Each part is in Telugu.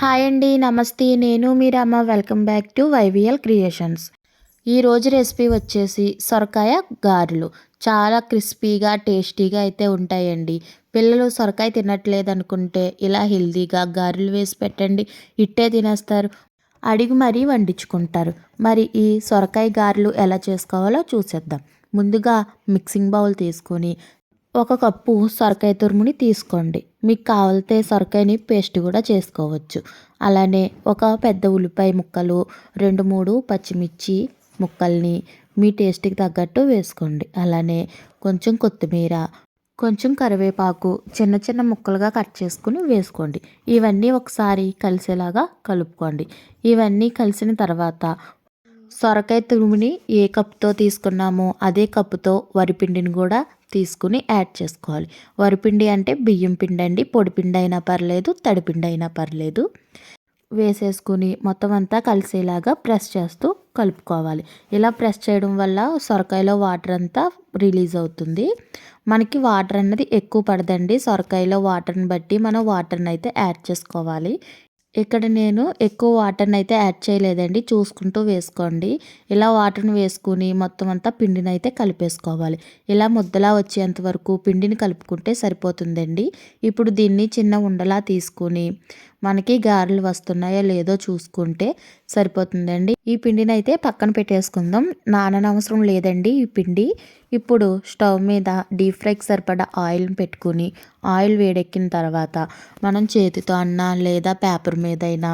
హాయ్ అండి. నమస్తే. నేను మీ Rama. Welcome back to YVL creations. ఈరోజు రెసిపీ వచ్చేసి సొరకాయ గారెలు. చాలా క్రిస్పీగా, టేస్టీగా అయితే ఉంటాయండి. పిల్లలు సొరకాయ తినట్లేదనుకుంటే ఇలా హెల్తీగా గారెలు వేసి పెట్టండి. ఇట్టే తినేస్తారు. అడిగి మరీ వండించుకుంటారు. మరి ఈ సొరకాయ గారెలు ఎలా చేసుకోవాలో చూసేద్దాం. ముందుగా మిక్సింగ్ బౌల్ తీసుకొని ఒక కప్పు సొరకాయ తురుముని తీసుకోండి. మీకు కావాలితే సొరకాయని పేస్ట్ కూడా చేసుకోవచ్చు. అలానే ఒక పెద్ద ఉల్లిపాయ ముక్కలు, 2-3 పచ్చిమిర్చి ముక్కల్ని మీ టేస్ట్కి తగ్గట్టు వేసుకోండి. అలానే కొంచెం కొత్తిమీర, కొంచెం కరివేపాకు చిన్న చిన్న ముక్కలుగా కట్ చేసుకుని వేసుకోండి. ఇవన్నీ ఒకసారి కలిసేలాగా కలుపుకోండి. ఇవన్నీ కలిసిన తర్వాత సొరకాయ తురుముని ఏ కప్తో తీసుకున్నామో అదే కప్పుతో వరిపిండిని కూడా తీసుకుని యాడ్ చేసుకోవాలి. వరిపిండి అంటే బియ్యం పిండి అండి. పొడిపిండి అయినా పర్లేదు, తడిపిండి అయినా పర్లేదు. వేసేసుకుని మొత్తం అంతా కలిసేలాగా ప్రెస్ చేస్తూ కలుపుకోవాలి. ఇలా ప్రెస్ చేయడం వల్ల సొరకాయలో వాటర్ అంతా రిలీజ్ అవుతుంది. మనకి వాటర్ అన్నది ఎక్కువ పడదండి. సొరకాయలో వాటర్ని బట్టి మనం వాటర్ని అయితే యాడ్ చేసుకోవాలి. ఇక్కడ నేను ఎక్కువ వాటర్ని అయితే యాడ్ చేయలేదండి. చూసుకుంటూ వేసుకోండి. ఇలా వాటర్ని వేసుకుని మొత్తం అంతా పిండిని అయితే కలిపేసుకోవాలి. ఇలా ముద్దలా వచ్చేంత వరకు పిండిని కలుపుకుంటే సరిపోతుందండి. ఇప్పుడు దీన్ని చిన్న ఉండలా తీసుకుని మనకి గారెలు వస్తున్నాయో లేదో చూసుకుంటే సరిపోతుందండి. ఈ పిండిని అయితే పక్కన పెట్టేసుకుందాం. నాననవసరం లేదండి ఈ పిండి. ఇప్పుడు స్టవ్ మీద డీప్ ఫ్రైకి సరిపడా ఆయిల్ని పెట్టుకుని ఆయిల్ వేడెక్కిన తర్వాత మనం చేతితో అన్నా లేదా పేపర్ మీదైనా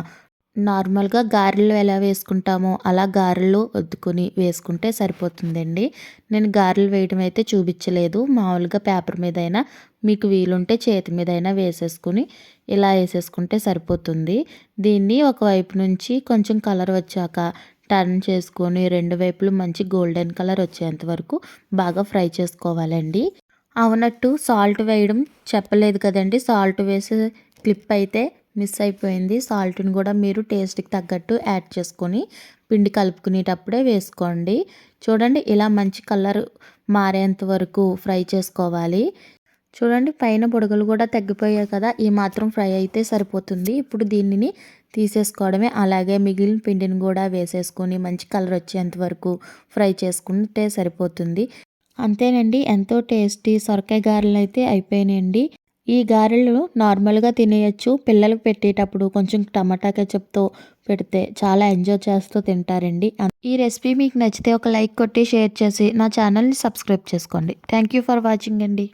నార్మల్గా గారెలు ఎలా వేసుకుంటామో అలా గారెలు ఒత్తుకుని వేసుకుంటే సరిపోతుందండి. నేను గారెలు వేయడం అయితే చూపించలేదు. మామూలుగా పేపర్ మీదైనా మీకు వీలుంటే చేతి మీదైనా వేసేసుకుని ఇలా వేసేసుకుంటే సరిపోతుంది. దీన్ని ఒకవైపు నుంచి కొంచెం కలర్ వచ్చాక టర్న్ చేసుకొని రెండు వైపులు మంచి గోల్డెన్ కలర్ వచ్చేంత వరకు బాగా ఫ్రై చేసుకోవాలండి. అవునట్టు సాల్ట్ వేయడం చెప్పలేదు కదండి. సాల్ట్ వేసే క్లిప్ అయితే మిస్ అయిపోయింది. సాల్ట్ని కూడా మీరు టేస్ట్కి తగ్గట్టు యాడ్ చేసుకొని పిండి కలుపుకునేటప్పుడే వేసుకోండి. చూడండి ఇలా మంచి కలర్ మారేంత వరకు ఫ్రై చేసుకోవాలి. చూడండి పైన బుడగలు కూడా తగ్గిపోయాయి కదా. ఈ మాత్రం ఫ్రై అయితే సరిపోతుంది. ఇప్పుడు దీనిని తీసేసుకోవడమే. అలాగే మిగిలిన పిండిని కూడా వేసేసుకొని మంచి కలర్ వచ్చేంత వరకు ఫ్రై చేసుకుంటే సరిపోతుంది. అంతేనండి. ఎంతో టేస్టీ సొరకాయ గారెలు అయితే అయిపోయినాయండి. ఈ గారెలు నార్మల్గా తినేయచ్చు. పిల్లలకు పెట్టేటప్పుడు కొంచెం టమాటా కెచప్తో పెడితే చాలా ఎంజాయ్ చేస్తూ తింటారండి. ఈ రెసిపీ మీకు నచ్చితే ఒక లైక్ కొట్టి షేర్ చేసి నా ఛానల్ని సబ్స్క్రైబ్ చేసుకోండి. థ్యాంక్ యూ ఫర్ వాచింగ్ అండి.